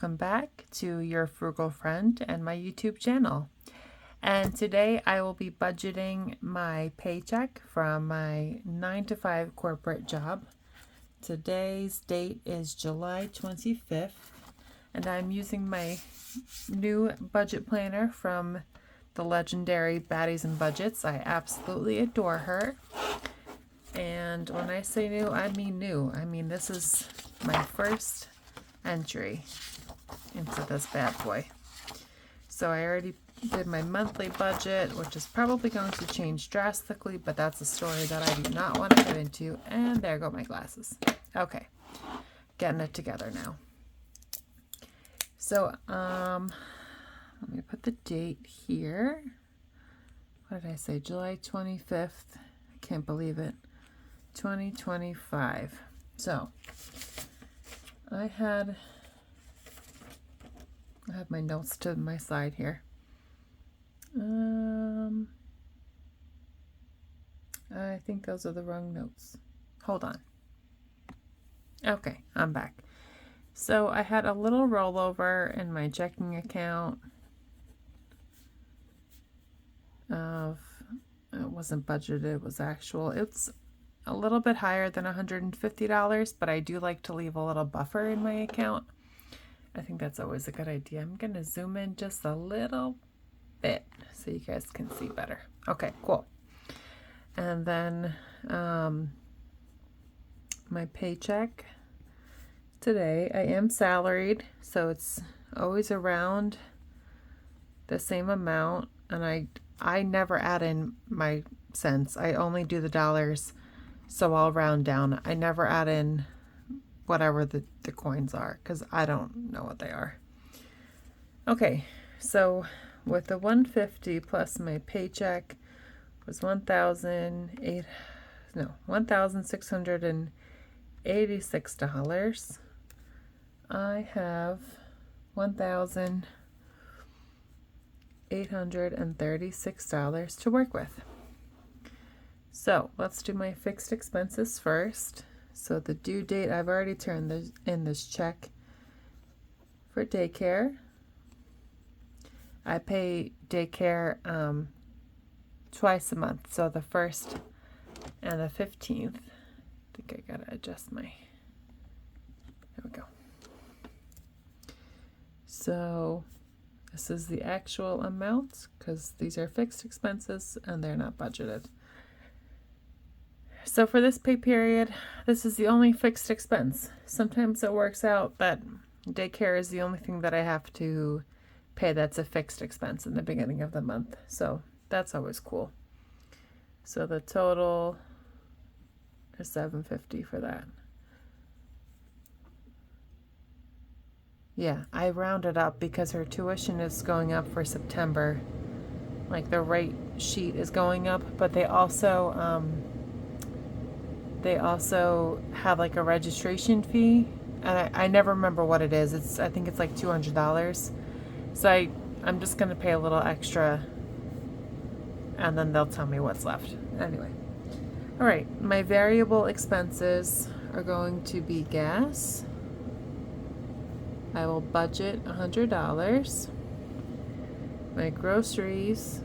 welcome back to Your Frugal Friend and my YouTube channel. And today I will be budgeting my paycheck from my 9-to-5 corporate job. Today's date is July 25th, and I'm using my new budget planner from the legendary Baddies and Budgets. I absolutely adore her. And when I say new, I mean new. I mean, this is my first entry into this bad boy. So I already did my monthly budget, which is probably going to change drastically, but that's a story that I do not want to get into. And there go my glasses. Okay, getting it together now. So, let me put the date here. What did I say? July 25th. I can't believe it. 2025. So, I have my notes to my side here. I think those are the wrong notes. Hold on. Okay, I'm back. So I had a little rollover in my checking account of, it wasn't budgeted, it was actual. It's a little bit higher than $150, but I do like to leave a little buffer in my account. I think that's always a good idea. I'm going to zoom in just a little bit so you guys can see better. Okay, cool. And then my paycheck today, I am salaried, so it's always around the same amount, and I never add in my cents. I only do the dollars, so I'll round down. I never add in whatever the coins are, because I don't know what they are. Okay, so with the $150 plus my paycheck was $1,686. I have $1,836 to work with. So let's do my fixed expenses first. So the due date, I've already turned in this check for daycare. I pay daycare twice a month, so the 1st and the 15th. I think I gotta adjust my, there we go. So this is the actual amount, because these are fixed expenses and they're not budgeted. So for this pay period, this is the only fixed expense. Sometimes it works out that daycare is the only thing that I have to pay that's a fixed expense in the beginning of the month. So that's always cool. So the total is $750 for that. Yeah, I rounded up because her tuition is going up for September. Like the rate sheet is going up, but they also have like a registration fee, and I never remember what it is. I think it's like $200. So I'm just gonna pay a little extra, and then they'll tell me what's left. Anyway, all right. My variable expenses are going to be gas. I will budget $100. My groceries,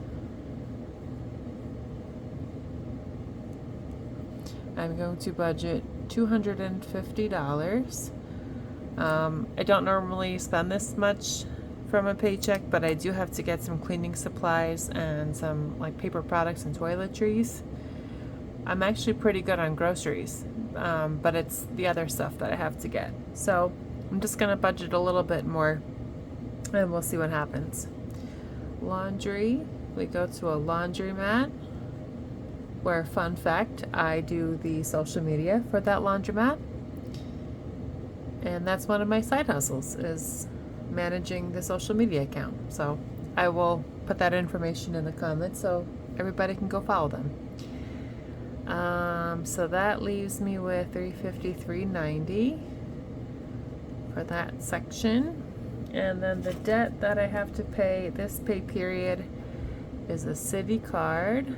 I'm going to budget $250. I don't normally spend this much from a paycheck, but I do have to get some cleaning supplies and some like paper products and toiletries. I'm actually pretty good on groceries, but it's the other stuff that I have to get. So I'm just going to budget a little bit more, and we'll see what happens. Laundry, we go to a laundromat, where, fun fact, I do the social media for that laundromat. And that's one of my side hustles, is managing the social media account. So I will put that information in the comments so everybody can go follow them. So that leaves me with $350, $390 for that section. And then the debt that I have to pay this pay period is a city card.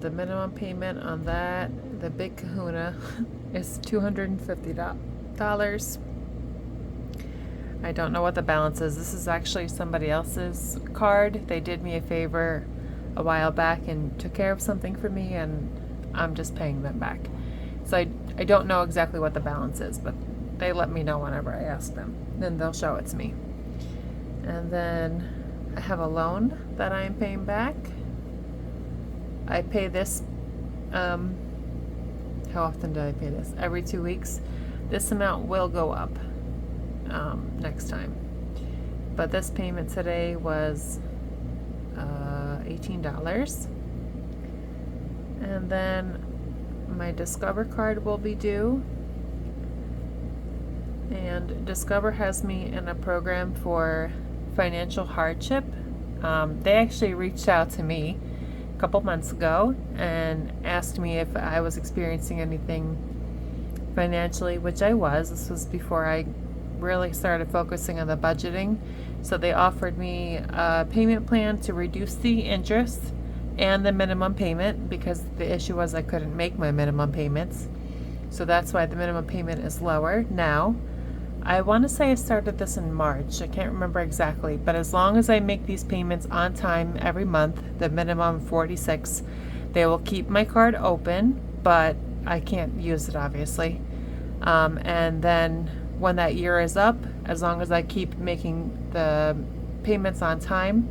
The minimum payment on that, the big kahuna, is $250. I don't know what the balance is. This is actually somebody else's card. They did me a favor a while back and took care of something for me, and I'm just paying them back. So I don't know exactly what the balance is, but they let me know whenever I ask them. Then they'll show it to me. And then I have a loan that I'm paying back. I pay this, how often do I pay this? Every 2 weeks. This amount will go up next time. But this payment today was $18. And then my Discover card will be due. And Discover has me in a program for financial hardship. They actually reached out to me a couple months ago and asked me if I was experiencing anything financially, which I was. This was before I really started focusing on the budgeting. So they offered me a payment plan to reduce the interest and the minimum payment, because the issue was I couldn't make my minimum payments. So that's why the minimum payment is lower now. I want to say I started this in March. I can't remember exactly, but as long as I make these payments on time every month, the minimum 46, they will keep my card open, but I can't use it obviously. And then when that year is up, as long as I keep making the payments on time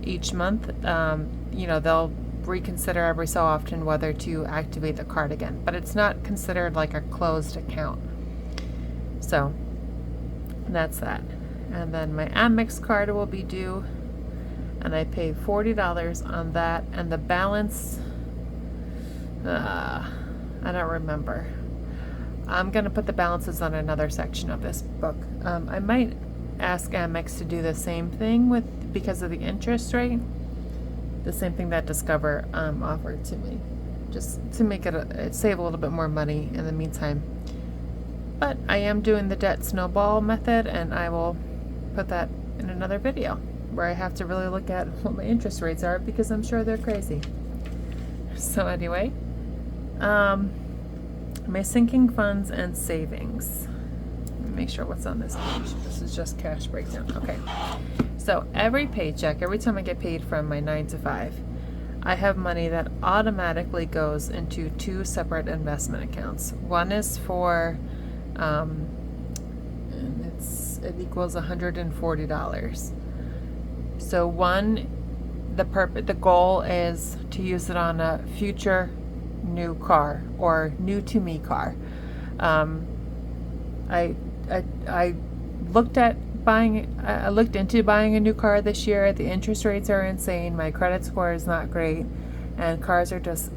each month, they'll reconsider every so often whether to activate the card again. But it's not considered like a closed account. So that's that. And then my Amex card will be due, and I pay $40 on that, and the balance, I don't remember. I'm going to put the balances on another section of this book. I might ask Amex to do the same thing because of the interest rate, the same thing that Discover offered to me, just to make it save a little bit more money in the meantime. But I am doing the debt snowball method, and I will put that in another video where I have to really look at what my interest rates are, because I'm sure they're crazy. So anyway, my sinking funds and savings. Let me make sure what's on this page. This is just cash breakdown. Okay. So every paycheck, every time I get paid from my 9 to 5, I have money that automatically goes into 2 separate investment accounts. One is for, and it equals $140. So the goal is to use it on a future new car or new to me car. I looked into buying a new car this year. The interest rates are insane. My credit score is not great, and cars are just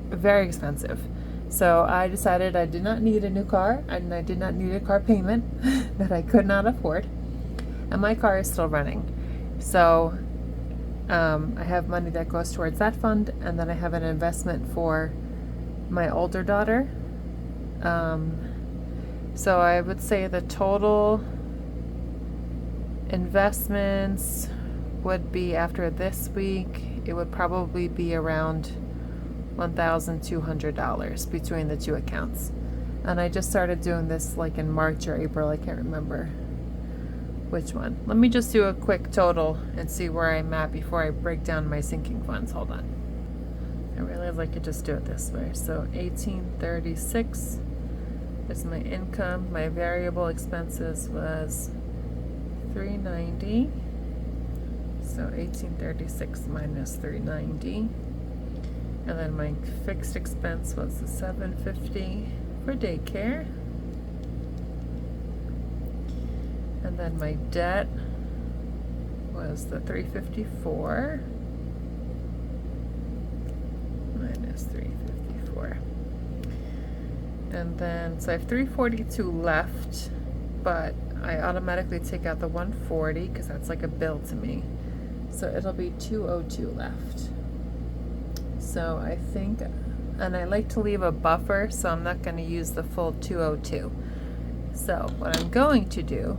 very expensive. So I decided I did not need a new car, and I did not need a car payment that I could not afford, and my car is still running. So I have money that goes towards that fund, and then I have an investment for my older daughter. So I would say the total investments would be, after this week, it would probably be around $1,200 between the 2 accounts. And I just started doing this like in March or April. I can't remember which one. Let me just do a quick total and see where I'm at before I break down my sinking funds. Hold on. I really like to just do it this way. So $1,836 is my income. My variable expenses was $390. So $1,836 minus $390. And then my fixed expense was the $750 for daycare. And then my debt was the $354 minus $354. And then, so I have $342 left, but I automatically take out the $140 because that's like a bill to me. So it'll be $202 left. So I think, and I like to leave a buffer, so I'm not going to use the full $202. So what I'm going to do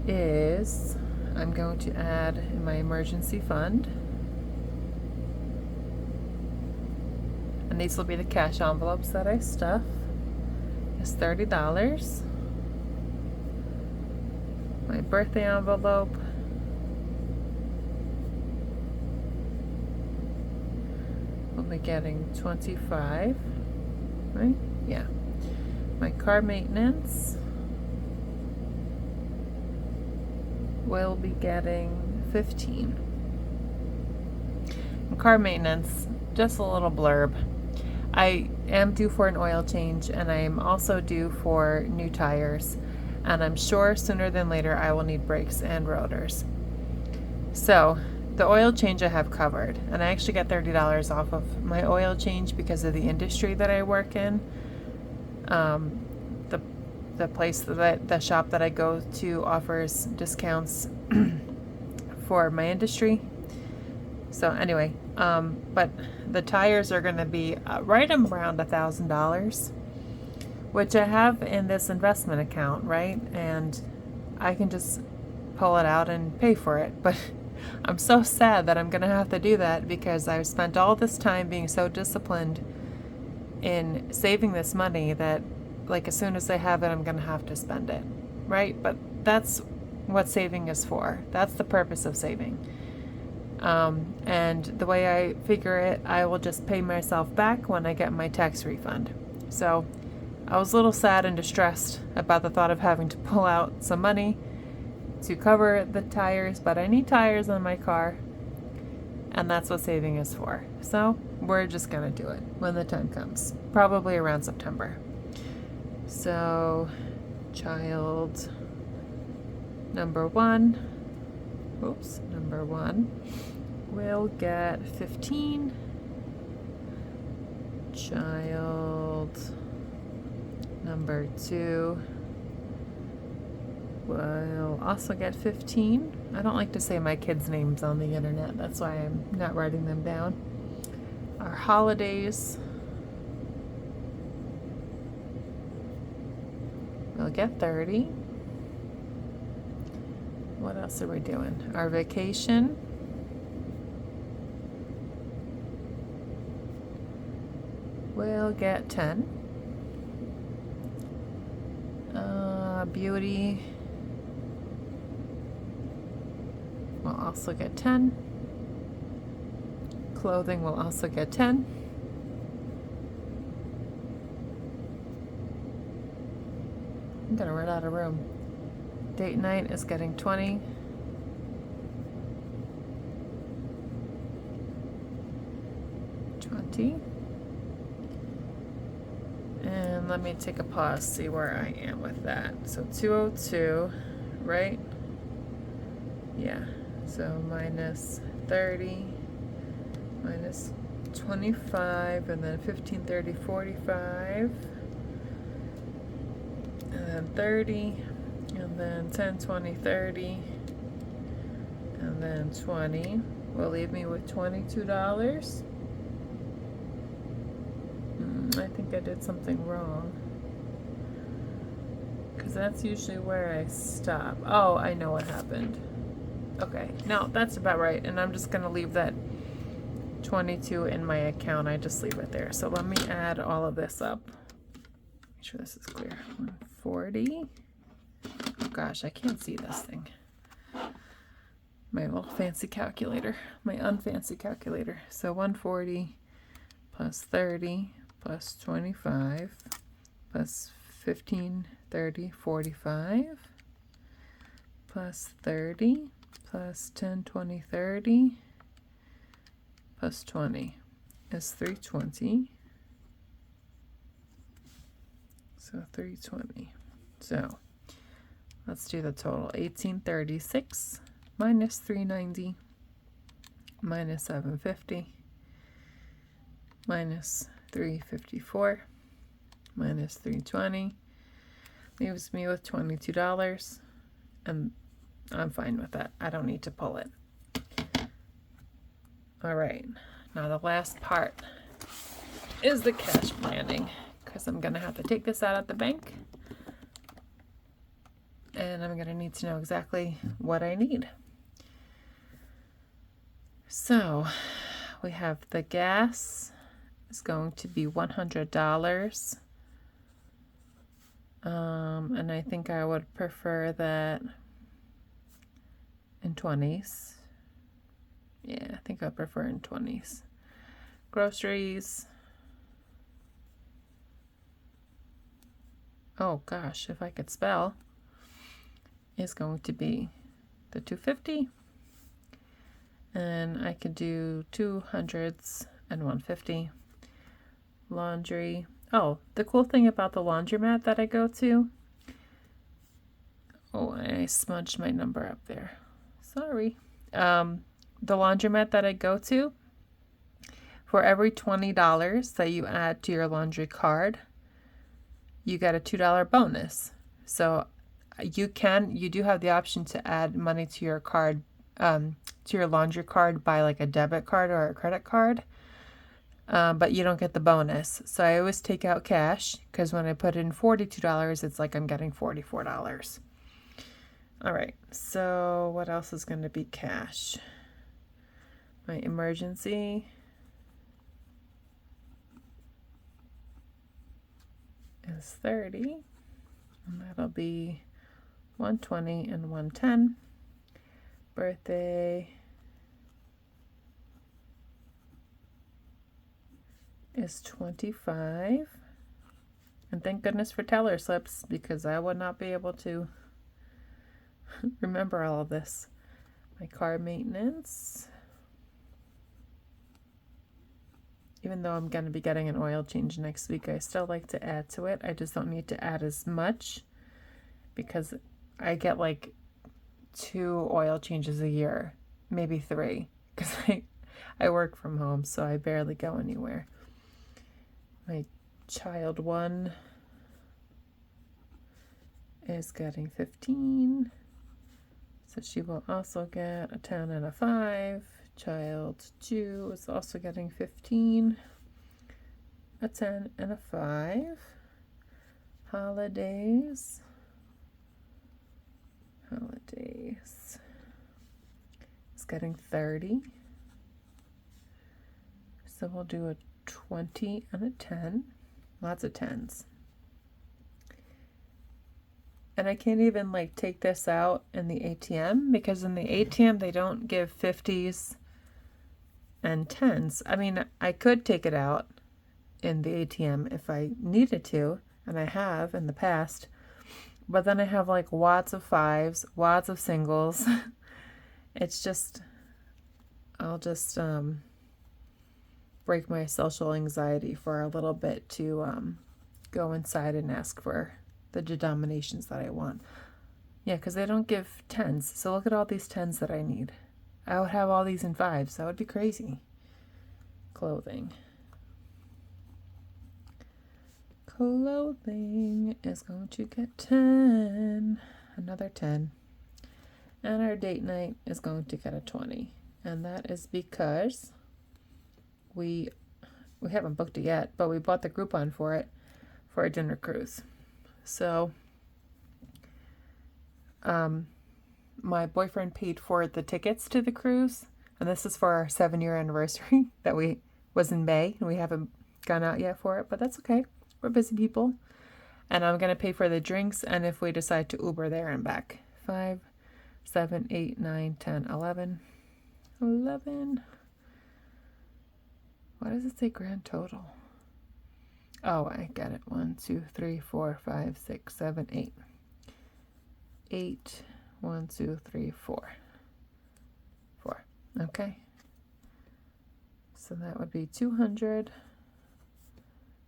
is I'm going to add in my emergency fund, and these will be the cash envelopes that I stuff. It's $30. And then my 50 cents my birthday envelope. We'll be getting $25, right? Yeah. My car maintenance will be getting $15. And car maintenance, just a little blurb. I am due for an oil change, and I am also due for new tires, and I'm sure sooner than later I will need brakes and rotors. So the oil change I have covered, and I actually got $30 off of my oil change because of the industry that I work in. The place the shop that I go to offers discounts for my industry. So anyway, but the tires are going to be right around $1,000, which I have in this investment account, right? And I can just pull it out and pay for it. But I'm so sad that I'm going to have to do that because I've spent all this time being so disciplined in saving this money that, like, as soon as I have it, I'm going to have to spend it, right? But that's what saving is for. That's the purpose of saving. And the way I figure it, I will just pay myself back when I get my tax refund. So I was a little sad and distressed about the thought of having to pull out some money to cover the tires, but I need tires on my car, and that's what saving is for. So we're just gonna do it when the time comes, probably around September. So child number one will get 15. Child number 2 will also get 15. I don't like to say my kids' names on the internet. That's why I'm not writing them down. Our holidays will get 30. What else are we doing? Our vacation will get 10. Beauty will also get 10. Clothing will also get 10. I'm gonna run out of room. Date night is getting 20. And let me take a pause, see where I am with that. So 202, right? Yeah. So minus 30, minus 25, and then 15, 30, 45, and then 30, and then 10, 20, 30, and then 20 will leave me with $22. I think I did something wrong, because that's usually where I stop. Oh, I know what happened. Okay, no, that's about right, and I'm just going to leave that 22 in my account. I just leave it there. So let me add all of this up. Make sure this is clear. 140. Oh gosh, I can't see this thing. My little fancy calculator, my unfancy calculator. So 140 plus 30 plus 25 plus 15, 30, 45 plus 30 plus 10, 20, 30 plus 20 is 320. So 320. So let's do the total. 1836 minus 390 minus 750 minus 354 minus 320 leaves me with $22, and I'm fine with that. I don't need to pull it. All right, now the last part is the cash planning, because I'm gonna have to take this out at the bank, and I'm gonna need to know exactly what I need. So we have the gas is going to be $100. And I think I would prefer that in 20s. Yeah, I think I prefer in 20s. Groceries. Oh gosh, if I could spell, is going to be the 250. And I could do 200s and 150. Laundry. Oh, the cool thing about the laundromat that I go to. Oh, I smudged my number up there. Sorry. The laundromat that I go to, for every $20 that you add to your laundry card, you get a $2 bonus. So you do have the option to add money to your card, to your laundry card by like a debit card or a credit card. But you don't get the bonus. So I always take out cash because when I put in $42, it's like I'm getting $44. All right, so what else is going to be cash? My emergency is 30, and that'll be 120 and 110. Birthday is 25. And thank goodness for teller slips, because I would not be able to remember all of this. My car maintenance, even though I'm going to be getting an oil change next week, I still like to add to it. I just don't need to add as much because I get like 2 oil changes a year, maybe 3, because I work from home, so I barely go anywhere. My child 1 is getting 15, so she will also get a 10 and a 5. Child 2 is also getting 15, a 10 and a 5. Holidays is getting 30. So we'll do a 20 and a 10. Lots of 10s. And I can't even like take this out in the ATM, because in the ATM they don't give 50s and 10s. I mean, I could take it out in the ATM if I needed to, and I have in the past, but then I have like wads of 5s, wads of singles. It's just, I'll just break my social anxiety for a little bit to go inside and ask for the denominations that I want. Yeah, because they don't give 10s. So look at all these 10s that I need. I would have all these in 5s. That would be crazy. Clothing. Clothing is going to get 10. Another 10. And our date night is going to get a 20. And that is because we haven't booked it yet, but we bought the Groupon for it for a dinner cruise. So my boyfriend paid for the tickets to the cruise, and this is for our 7-year anniversary that was in May, and we haven't gone out yet for it, but that's okay. We're busy people. And I'm going to pay for the drinks, and if we decide to Uber there and back. 5, 7, 8, 9, 10, 11. 11. Why does it say grand total? Oh, I get it. 1, 2, 3, 4, 5, 6, 7, 8. 8, 1, 2, 3, 4. 4. Okay. So that would be 200,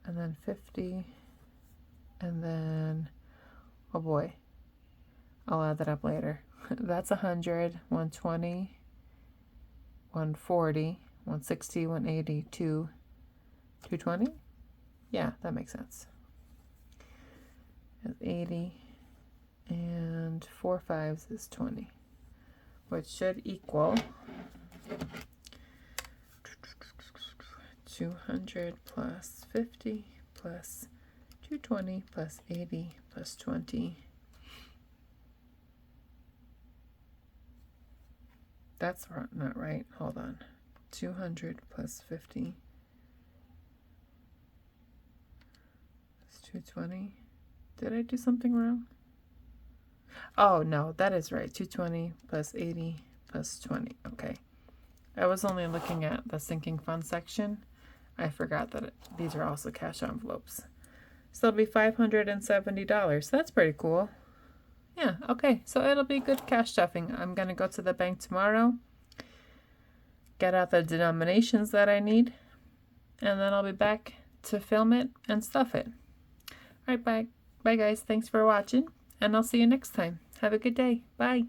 and then 50, and then, oh boy, I'll add that up later. That's 100, 120, 140, 160, 180, 220. Yeah, that makes sense. 80, and 4 5s is 20, which should equal 200 plus 50 plus 220 plus 80 plus 20. That's not right. Hold on. 200 plus 50 is 220. Did I do something wrong? Oh, no, that is right. 220 plus 80 plus 20. Okay. I was only looking at the sinking fund section. I forgot that these are also cash envelopes. So it'll be $570. That's pretty cool. Yeah, okay. So it'll be good cash stuffing. I'm going to go to the bank tomorrow, get out the denominations that I need, and then I'll be back to film it and stuff it. All right, bye. Bye, guys. Thanks for watching, and I'll see you next time. Have a good day. Bye.